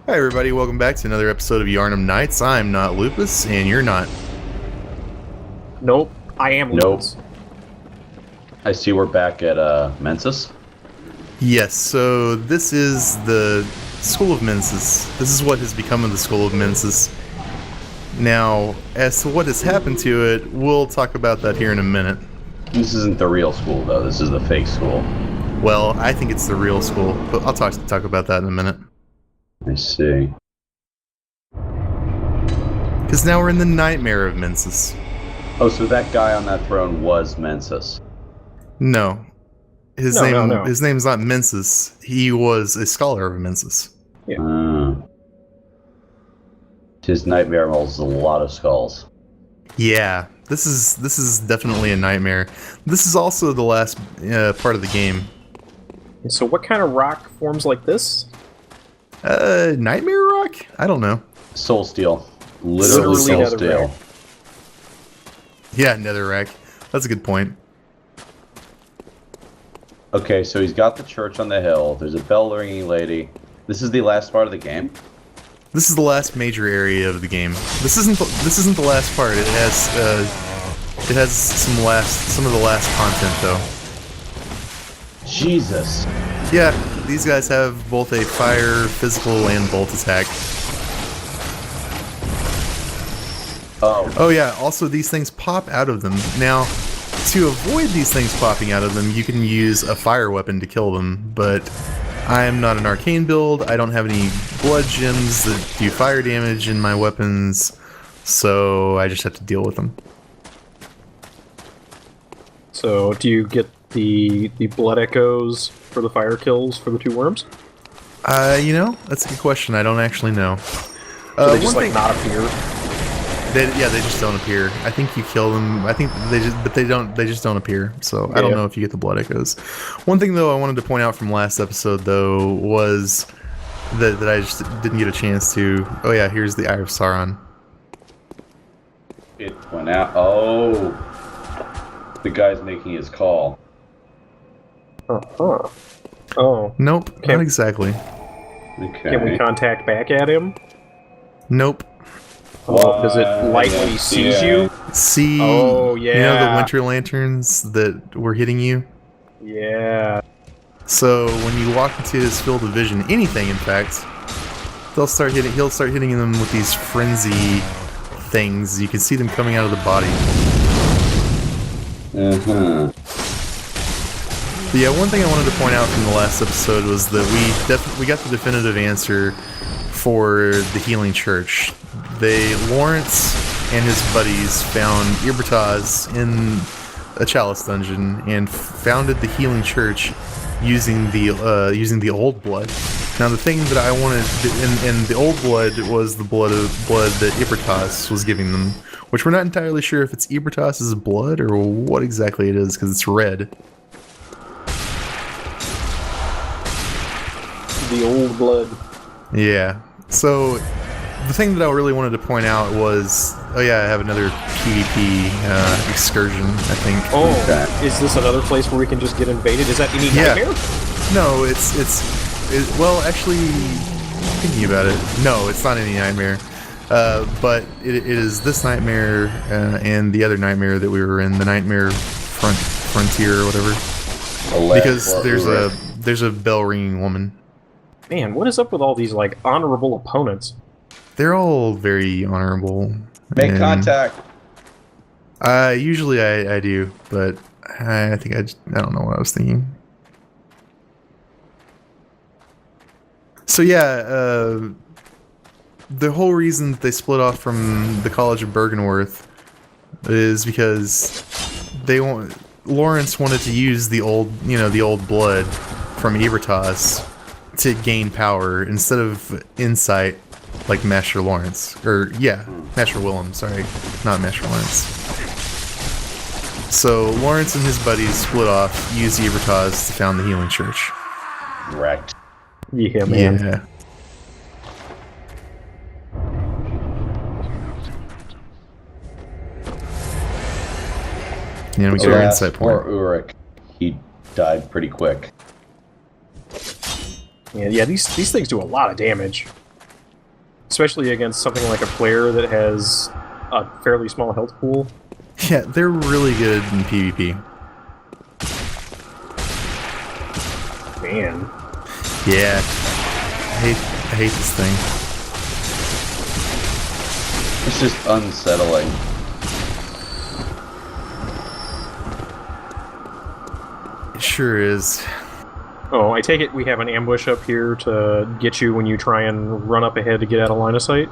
Hi everybody, welcome back to another episode of Yharnam Nights. I'm not Lupus, and you're not. Nope, I am Lupus. I see we're back at Mensis. Yes, so this is the School of Mensis. This is what has become of the School of Mensis. Now, as to what has happened to it, we'll talk about that here in a minute. This isn't the real school, though. This is the fake school. Well, I think it's the real school, but I'll talk about that in a minute. I see. Because now we're in the Nightmare of Mensis. Oh, so that guy on that throne was Mensis. No. His No. name's not Mensis. He was a scholar of Mensis. Yeah. His nightmare holds a lot of skulls. Yeah, this is definitely a nightmare. This is also the last part of the game. So what kind of rock forms like this? Nightmare rock? I don't know. Soul steel. Literally soul steel. Yeah, netherrack. That's a good point. Okay, so he's got the church on the hill. There's a bell-ringing lady. This is the last part of the game? This is the last major area of the game. This isn't the last part. It has some of the last content though. Jesus. Yeah, these guys have both a fire, physical, and bolt attack. Oh yeah, also these things pop out of them. Now, to avoid these things popping out of them, you can use a fire weapon to kill them, but I'm not an arcane build, I don't have any blood gems that do fire damage in my weapons, so I just have to deal with them. So do you get the blood echoes for the fire kills for the two worms? You know, that's a good question, I don't actually know. Do they just not appear? They just don't appear. I think you kill them. I think they just don't appear. So I don't know if you get the blood echoes. One thing though I wanted to point out from last episode though was that I just didn't get a chance to. Oh yeah, here's the Eye of Sauron. It went out. Oh. The guy's making his call. Uh-huh. Oh. Nope, not exactly. Okay. Can we contact back at him? Nope. Oh, does it light when he sees you? See? Oh, yeah. You know the winter lanterns that were hitting you? Yeah. So when you walk into his field of vision, anything in fact, he'll start hitting them with these frenzy things. You can see them coming out of the body. Uh-huh. But yeah, one thing I wanted to point out from the last episode was that we got the definitive answer for the Healing Church. Lawrence and his buddies found Ibertaz in a chalice dungeon and founded the Healing Church using the old blood. Now the thing that I wanted, and the old blood was the blood that Ibertaz was giving them, which we're not entirely sure if it's Ibertaz's blood or what exactly it is because it's red. The old blood. Yeah. So the thing that I really wanted to point out was, oh yeah, I have another PvP excursion, I think. Oh, is this another place where we can just get invaded? Is that any nightmare? No, well, actually, thinking about it, no, it's not any nightmare. But it is this nightmare and the other nightmare that we were in, the Nightmare Frontier or whatever. Because there's a bell ringing woman. Man, what is up with all these like honorable opponents? They're all very honorable. Make contact. Usually I do, but I think I don't know what I was thinking. So yeah, the whole reason that they split off from the College of Bergenworth is because Lawrence wanted to use the old blood from Ibertaz to gain power instead of insight like Master Lawrence. Master Willem, sorry. Not Master Lawrence. So Lawrence and his buddies split off, used Ibertaz to found the Healing Church. Correct. Yeah, man. Yeah. Yeah, we get our insight point. Poor Ulrich. He died pretty quick. Yeah, these things do a lot of damage. especially against something like a player that has a fairly small health pool. Yeah, they're really good in PvP. Man. Yeah. I hate this thing. It's just unsettling. It sure is. Oh, I take it we have an ambush up here to get you when you try and run up ahead to get out of line of sight?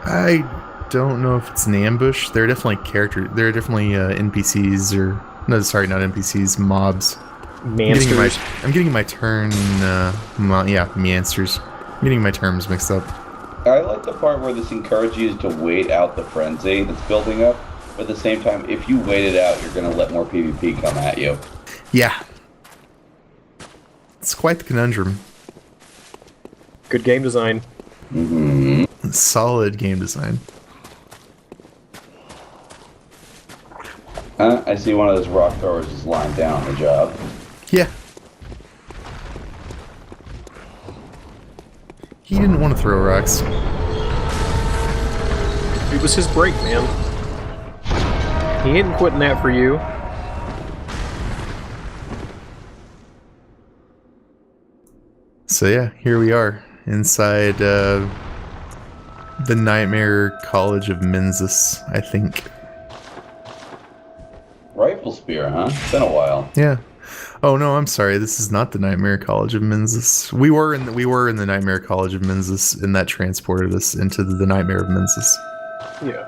I don't know if it's an ambush. There are definitely There are definitely NPCs or no, sorry, not NPCs, mobs. Mansters. I'm getting my turn. Yeah, Mansters. I'm getting my terms mixed up. I like the part where this encourages you to wait out the frenzy that's building up, but at the same time, if you wait it out, you're going to let more PvP come at you. Yeah. It's quite the conundrum. Good game design. Mm-hmm. Solid game design. I see one of those rock throwers is lying down on the job. Yeah. He didn't want to throw rocks. It was his break, man. He ain't quitting that for you. So yeah, here we are inside the Nightmare College of Mensis, I think. Rifle spear, huh? It's been a while. Yeah. Oh no, I'm sorry. This is not the Nightmare College of Mensis. We were in the Nightmare College of Mensis, and that transported us into the Nightmare of Mensis. Yeah.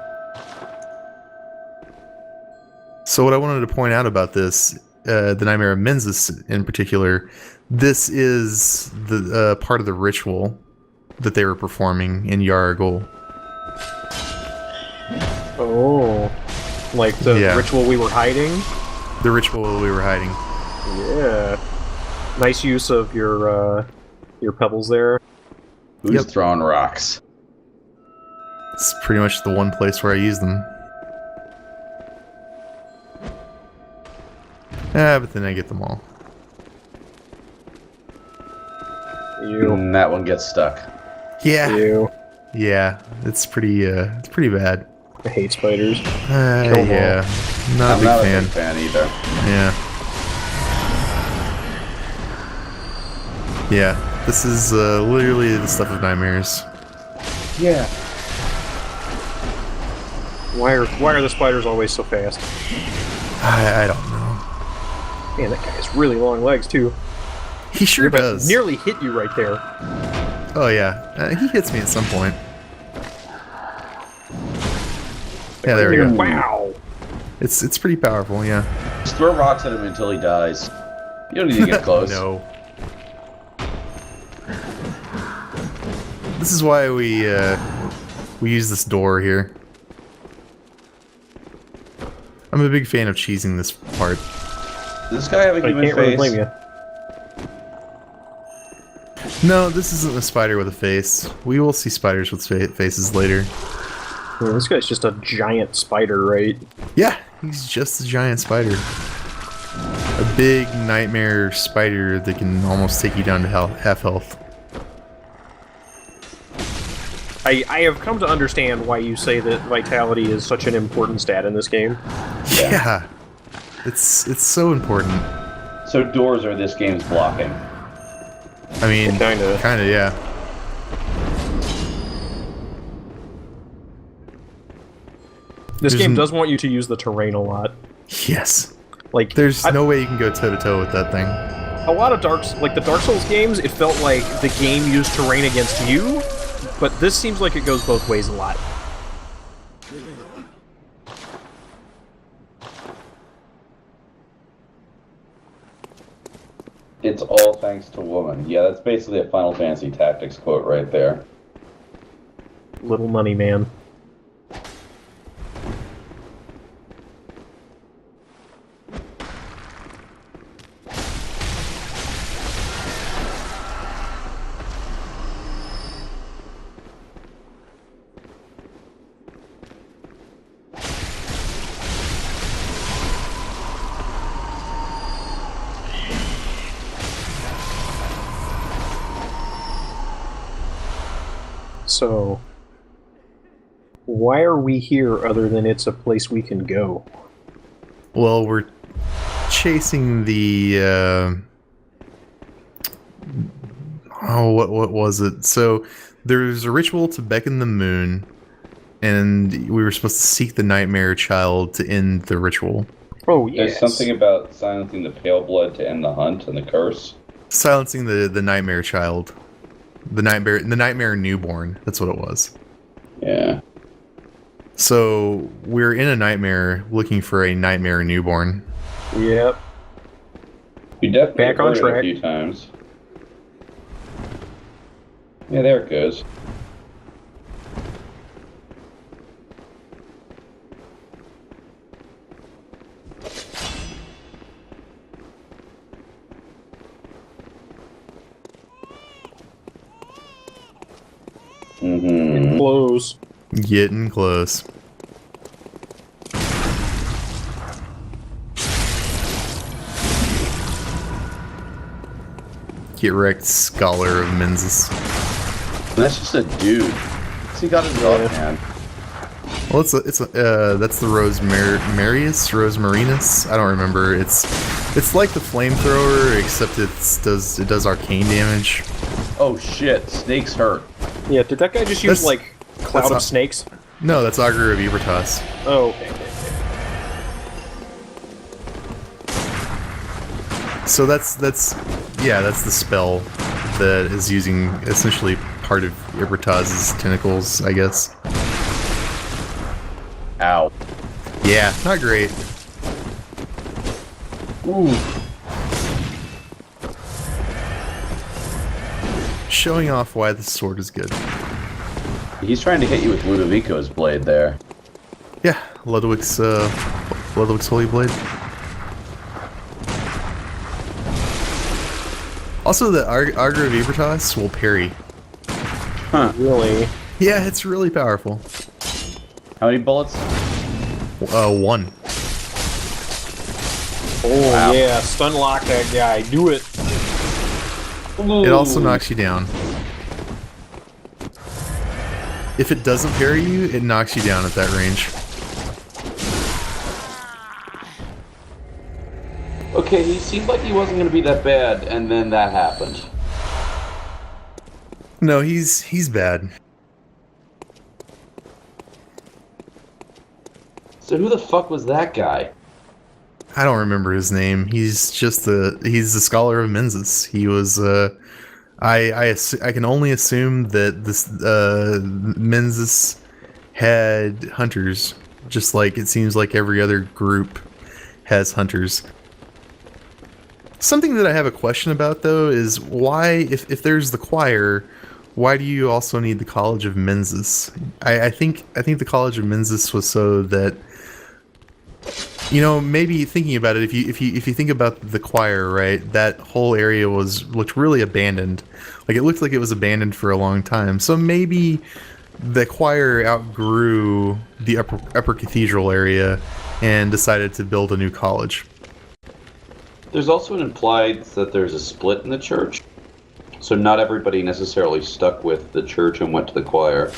So what I wanted to point out about this, the Nightmare of Mensis in particular, this is the part of the ritual that they were performing in Yargul. Oh. Like the ritual we were hiding? The ritual we were hiding. Yeah. Nice use of your pebbles there. Who's throwing rocks? It's pretty much the one place where I use them. But then I get them all. You. And that one gets stuck. Yeah. You. Yeah. It's pretty bad. I hate spiders. Yeah. I'm not a fan. big fan either. Yeah. Yeah. This is literally the stuff of nightmares. Yeah. Why are the spiders always so fast? I don't know. Man, that guy has really long legs too. He sure does. Nearly hit you right there. Oh yeah, he hits me at some point. Yeah, there we go. Wow. It's pretty powerful, yeah. Just throw rocks at him until he dies. You don't need to get close. No. This is why we use this door here. I'm a big fan of cheesing this part. Does this guy have a human I can't really blame face? you. No, this isn't a spider with a face. We will see spiders with faces later. Yeah, this guy's just a giant spider, right? Yeah, he's just a giant spider. A big nightmare spider that can almost take you down to half health. I have come to understand why you say that vitality is such an important stat in this game. Yeah. It's so important. So doors are this game's blocking. I mean, Kinda, yeah. This game does want you to use the terrain a lot. Yes. Like, There's no way you can go toe to toe with that thing. a lot of the Dark Souls games, it felt like the game used terrain against you, but this seems like it goes both ways a lot. It's all thanks to woman. Yeah, that's basically a Final Fantasy Tactics quote right there. Little money, man. So, why are we here other than it's a place we can go? Well, we're chasing the what was it? So there's a ritual to beckon the moon, and we were supposed to seek the nightmare child to end the ritual. Oh, yes. There's something about silencing the pale blood to end the hunt and the curse. Silencing the nightmare child. The nightmare newborn. That's what it was. Yeah. So we're in a nightmare looking for a nightmare newborn. Yep. We definitely Back on heard it track. a few times. Yeah, there it goes. Mm-hmm. Close. Getting close. Get wrecked, Scholar of Mensis. That's just a dude. What's he got his dog hand? Well, that's the Rosemarinus. I don't remember. It's like the flamethrower, except it does arcane damage. Oh shit! Snakes hurt. Yeah, did that guy just use, like, Cloud of Snakes? No, that's Augur of Ebertas. Oh, okay. So that's the spell that is using essentially part of Ebertas's tentacles, I guess. Ow. Yeah, not great. Ooh. Showing off why the sword is good. He's trying to hit you with Ludovico's blade there. Yeah, Ludwig's Holy Blade. Also, the Augur of Ebertas will parry. Huh. Really? Yeah, it's really powerful. How many bullets? 1. Oh, Wow. yeah, stun lock that guy. Do it. Ooh. It also knocks you down. If it doesn't parry you, it knocks you down at that range. Okay, he seemed like he wasn't going to be that bad, and then that happened. No, he's bad. So who the fuck was that guy? I don't remember his name. He's the Scholar of Mensis. He was I can only assume that this Mensis had hunters, just like it seems like every other group has hunters. Something that I have a question about, though, is why, if there's the choir, why do you also need the College of Mensis? I think the College of Mensis was so that, you know, maybe thinking about it, if you think about the choir, right, that whole area looked really abandoned. Like, it looked like it was abandoned for a long time. So maybe the choir outgrew the upper cathedral area and decided to build a new college. There's also an implied that there's a split in the church. So not everybody necessarily stuck with the church and went to the choir.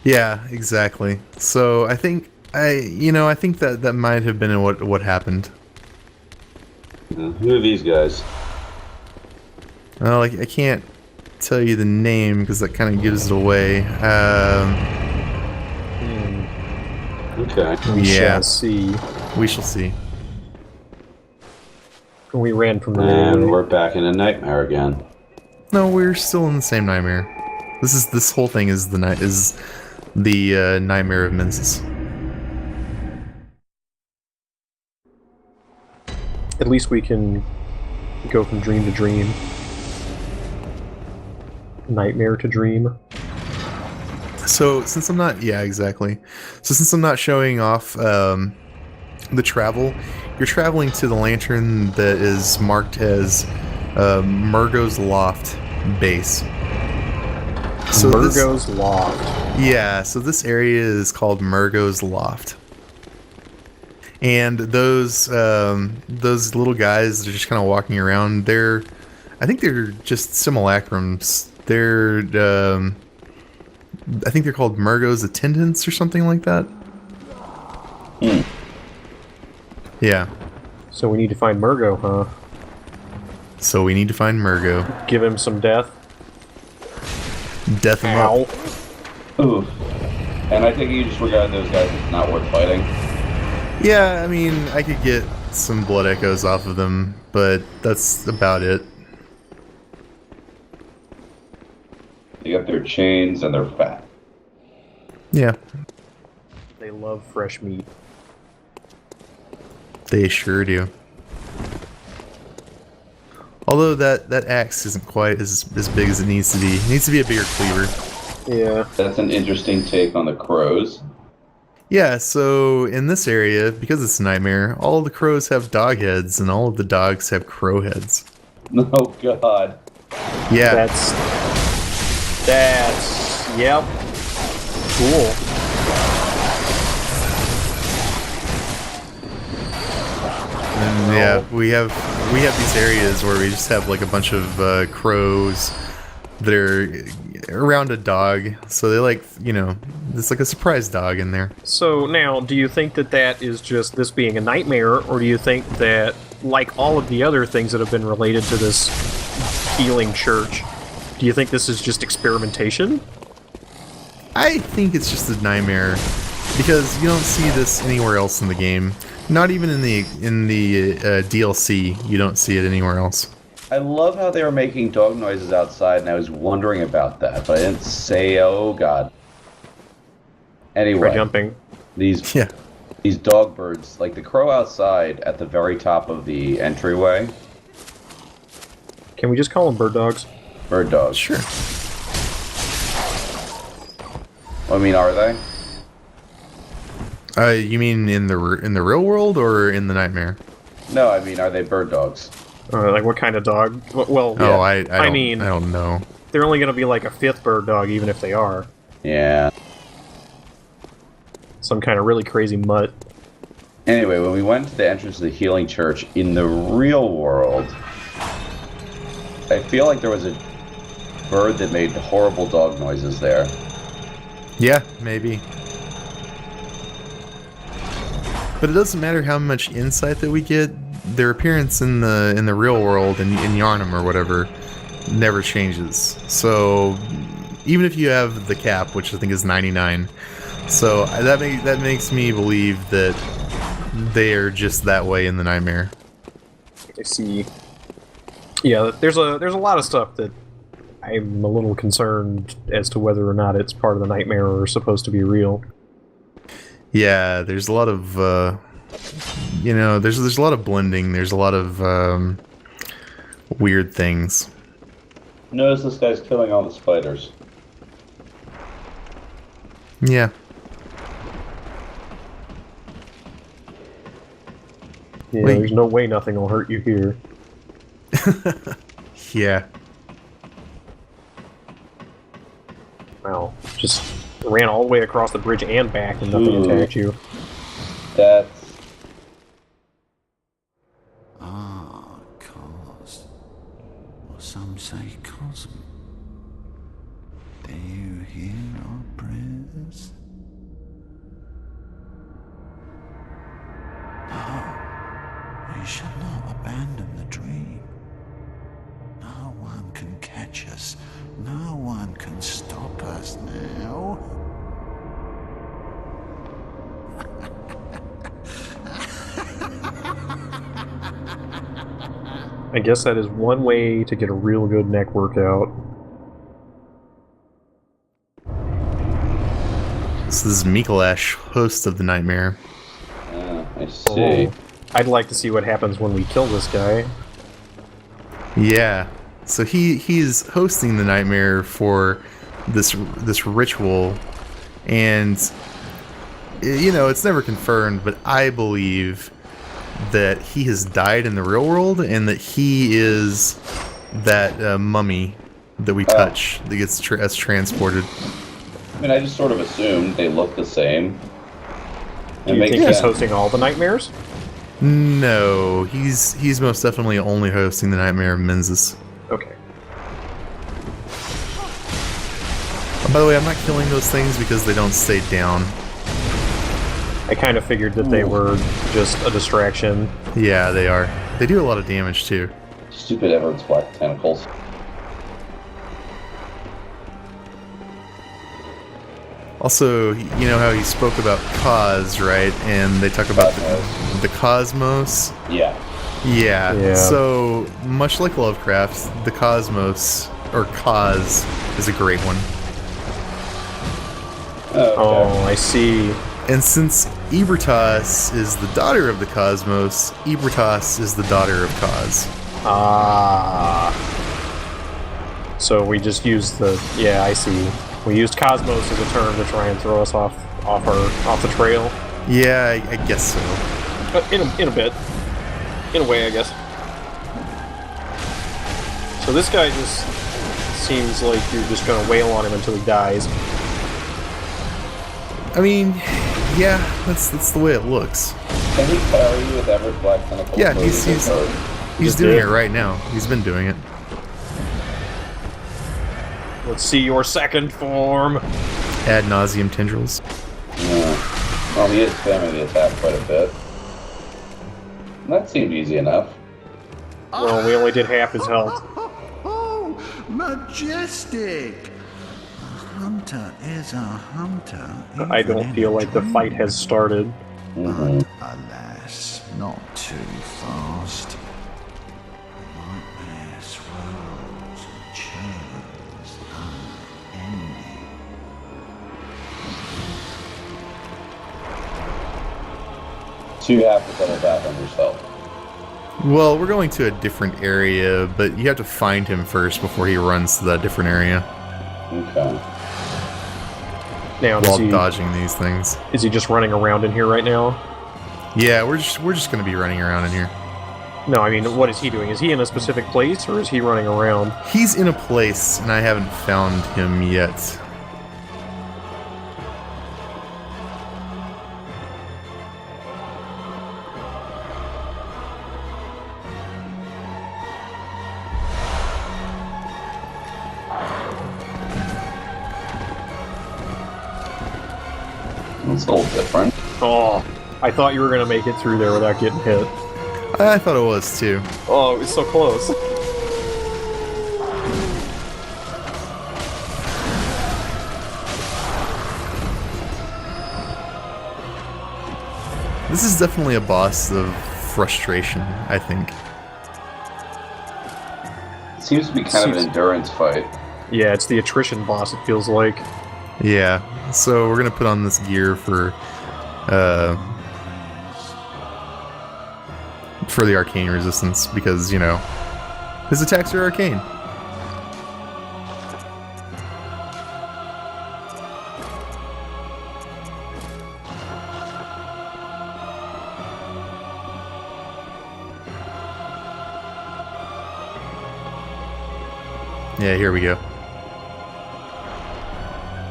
Yeah, exactly. So I think that might have been what happened. Who are these guys? Well, I can't tell you the name because that kind of gives it away. Okay. We Yeah. shall see. We shall see. We ran from the And boy. we're back in a nightmare again. No, we're still in the same nightmare. This whole thing is the nightmare of Mensis. At least we can go from dream to dream. Nightmare to dream. So since I'm not, yeah, exactly. So since I'm not showing off the travel, you're traveling to the lantern that is marked as Murgo's Loft base. So Murgo's Loft. Yeah, so this area is called Murgo's Loft. And those little guys that are just kind of walking around, I think they're just simulacrums. I think they're called Murgo's attendants or something like that. Yeah. So we need to find Murgo, huh? So we need to find Murgo. Give him some death. Death him Ow. up. Ooh. And I think you just regard those guys as not worth fighting. Yeah, I mean, I could get some blood echoes off of them, but that's about it. They got their chains and they're fat. Yeah, They love fresh meat. they sure do. Although that axe isn't quite as big as it needs to be. It needs to be a bigger cleaver. Yeah. That's an interesting take on the crows. Yeah, so in this area, because it's a nightmare, all of the crows have dog heads and all of the dogs have crow heads. Oh god. Yeah. Yep. Cool. And yeah, we have these areas where we just have like a bunch of crows that are around a dog. So they like, you know, it's like a surprise dog in there. So now, do you think that that is just this being a nightmare, or do you think that, like all of the other things that have been related to this healing church, do you think this is just experimentation? I think it's just a nightmare because you don't see this anywhere else in the game. Not even in the DLC, you don't see it anywhere else. I love how they were making dog noises outside, and I was wondering about that, but I didn't say, oh god. Anyway, Try jumping. these dog birds, like the crow outside at the very top of the entryway. Can we just call them bird dogs? Bird dogs. Sure. I mean, are they? You mean in the real world or in the nightmare? No, I mean, are they bird dogs? Like what kind of dog? Well, Oh, yeah. I mean, I don't know. they're only going to be like a fifth bird dog, even if they are. Yeah. Some kind of really crazy mutt. Anyway, when we went to the entrance of the healing church in the real world, I feel like there was a bird that made horrible dog noises there. Yeah, maybe. But it doesn't matter how much insight that we get. Their appearance in the real world in Yharnam or whatever never changes. So even if you have the cap, which I think is 99, so that makes me believe that they are just that way in the nightmare. I see. Yeah, there's a lot of stuff that I'm a little concerned as to whether or not it's part of the nightmare or supposed to be real. Yeah, there's a lot of there's a lot of blending. There's a lot of weird things. Notice this guy's killing all the spiders. Yeah. Yeah, Wait. there's no way nothing will hurt you here. Yeah. Wow, just ran all the way across the bridge and back and nothing attacked you. That's... Cause. Or some say cosm. Do you hear our prayers? No, we shall not abandon the dream. No one can catch us. No one can stop us now. I guess that is one way to get a real good neck workout. This is Mikolash, host of the nightmare. I see. Oh, I'd like to see what happens when we kill this guy. Yeah. So he's hosting the nightmare for this ritual, and it's never confirmed, but I believe that he has died in the real world and that he is that mummy that we touch that gets transported. I mean, I just sort of assumed they look the same. Do you think he's hosting all the nightmares? No, he's most definitely only hosting the Nightmare of Mensis. Okay. By the way, I'm not killing those things because they don't stay down. I kind of figured that they were just a distraction. Yeah, they are. They do a lot of damage, too. Stupid Everett's black tentacles. Also, you know how he spoke about Cos, right? And they talk about the cosmos? Yeah. Yeah. So, much like Lovecraft, the cosmos, or Cos, is a great one. Oh, I see. And since Ebertas is the daughter of the cosmos, Ebertas is the daughter of Cos. Ah. So we just used the... Yeah, I see. We used cosmos as a term to try and throw us off the trail. Yeah, I guess so. But in a bit. In a way, I guess. So this guy just seems like you're just gonna wail on him until he dies. I mean, yeah, that's the way it looks. Can he carry you with Everett's black tentacles? Yeah, he's doing it right now. He's been doing it. Let's see your second form. Ad nauseum tendrils. Yeah. Well, he is spamming the attack quite a bit. That seemed easy enough. Well, we only did half his health. Oh, majestic! A hunter is a hunter. I don't feel like the fight has started. But alas, not too fast. Nightmares swirls and churns unending. So you have to double back on yourself. Well, we're going to a different area, but you have to find him first before he runs to that different area. Okay. Now, While dodging these things. Is he just running around in here right now? Yeah, we're just gonna be running around in here. No, I mean, what is he doing? Is he in a specific place, or is he running around? He's in a place, and I haven't found him yet. It's a little different. Oh, I thought you were going to make it through there without getting hit. I thought it was, too. Oh, it was so close. This is definitely a boss of frustration, I think. It seems to be kind of an endurance fight. Yeah, it's the attrition boss, it feels like. Yeah, so we're gonna put on this gear for the arcane resistance, because, you know, his attacks are arcane. Yeah, here we go.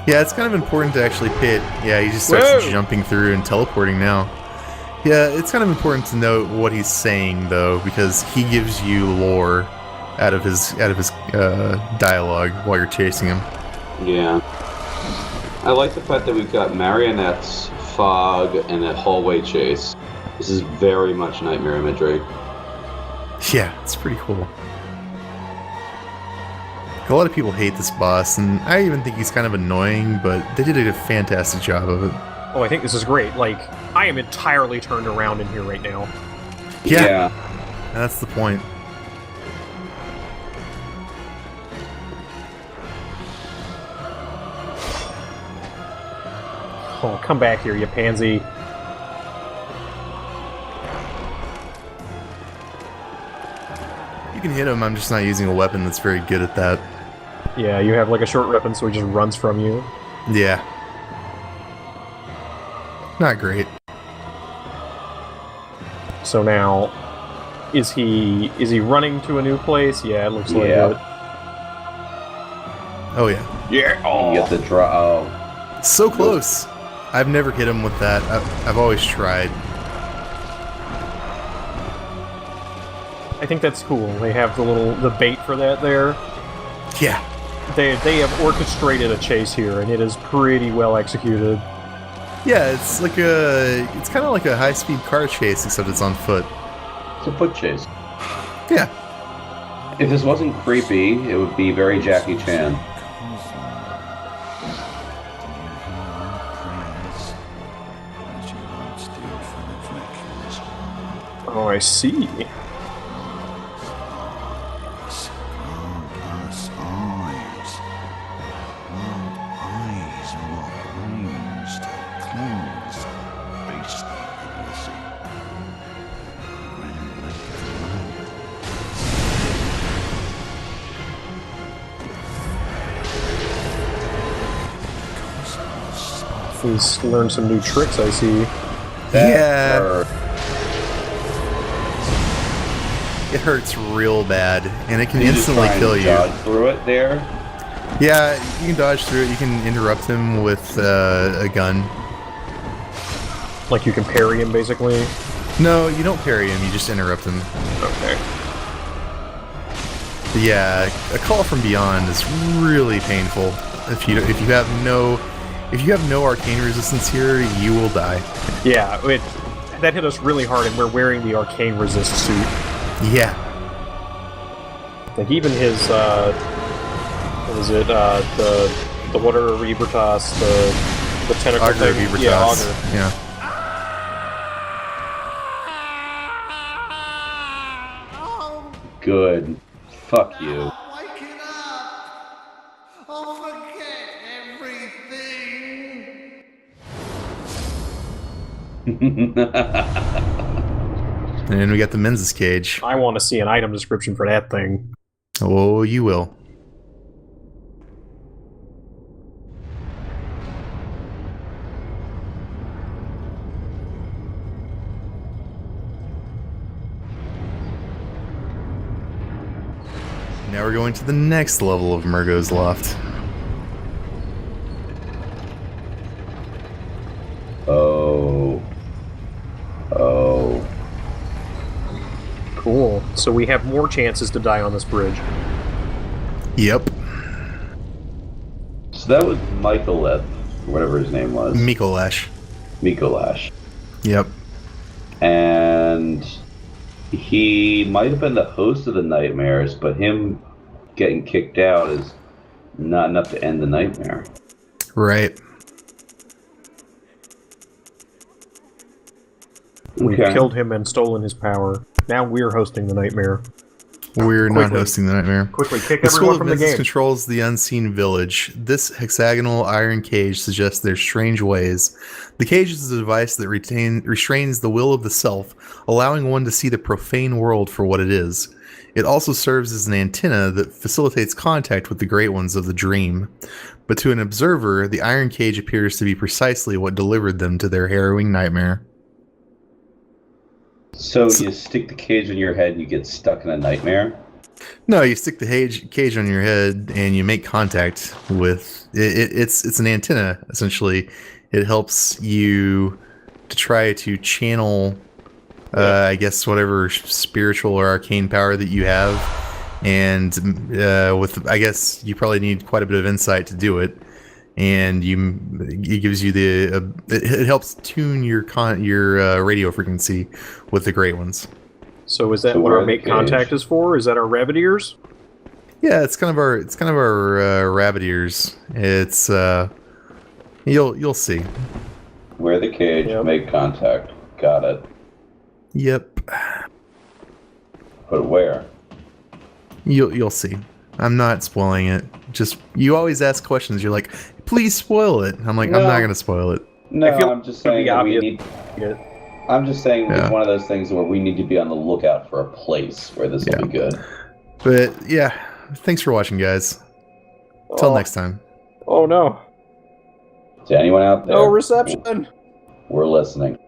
Yeah, it's kind of important to actually pay it. Yeah, he just starts jumping through and teleporting now. Yeah, it's kind of important to note what he's saying, though, because he gives you lore out of his dialogue while you're chasing him. Yeah. I like the fact that we've got marionettes, fog, and that hallway chase. This is very much nightmare imagery. Yeah, it's pretty cool. A lot of people hate this boss, and I even think he's kind of annoying, but they did a fantastic job of it. Oh, I think this is great. Like, I am entirely turned around in here right now. Yeah. That's the point. Oh, come back here, you pansy. You can hit him, I'm just not using a weapon that's very good at that. Yeah, you have like a short weapon, so he just runs from you. Yeah. Not great. So now, is he running to a new place? Yeah, it looks like it. Oh yeah. Yeah. Oh. You get the draw. Oh. So close. I've never hit him with that. I've always tried. I think that's cool. They have the bait for that there. Yeah. they have orchestrated a chase here, and it is pretty well executed. Yeah, it's kind of like a high-speed car chase, except it's on foot. It's a foot chase. Yeah. If this wasn't creepy, it would be very Jackie Chan. Oh, I see. He's learned some new tricks, I see. Yeah. It hurts real bad, and it can instantly kill you. Dodge through it there. Yeah, you can dodge through it. You can interrupt him with a gun. Like you can parry him, basically? No, you don't parry him. You just interrupt him. Okay. But yeah, a call from beyond is really painful. If you have no arcane resistance here, you will die. Yeah, that hit us really hard, and we're wearing the arcane resist suit. Yeah. Like even his what is it? The water Rebertas, the tentacle Augur thing. Rebertas. Yeah, Augur. Yeah. Good. Fuck you. Waking up! I'll forget everything! And we got the Menzies cage. I want to see an item description for that thing. Oh, you will. Now we're going to the next level of Murgo's Loft. Oh. Cool. So we have more chances to die on this bridge. Yep. So that was Michaeleth, whatever his name was. Mikolash. Mikolash. Yep. And he might have been the host of the nightmares, but him getting kicked out is not enough to end the nightmare. Right. We've Okay. killed him and stolen his power. Now we're hosting the nightmare. We're not Quickly. hosting the nightmare. Quickly kick The School everyone of from the Menzies game. controls the unseen village. This hexagonal iron cage suggests their strange ways. The cage is a device that restrains the will of the self, allowing one to see the profane world for what it is. It also serves as an antenna that facilitates contact with the Great Ones of the dream. But to an observer, the iron cage appears to be precisely what delivered them to their harrowing nightmare. So you stick the cage on your head and you get stuck in a nightmare? No, you stick the cage on your head and you make contact with it. It's an antenna, essentially. It helps you to try to channel, I guess, whatever spiritual or arcane power that you have. And I guess you probably need quite a bit of insight to do it. And it gives you it helps tune your radio frequency with the Great Ones. So is that So what where our are the make contact cage? is for? Is that our rabbit ears? Yeah, it's kind of our rabbit ears. It's you'll see. Wear the cage, Yep. make contact. Got it. Yep, But where? you'll see. I'm not spoiling it. Just you always ask questions. You're like, please spoil it. I'm like, I'm No. not gonna spoil it. No, I feel I'm just saying that we need... I'm just saying Yeah. it's one of those things where we need to be on the lookout for a place where this will Yeah. be good. But yeah, thanks for watching, guys. Till Oh. next time. Oh no. To anyone out there, No reception. we're listening.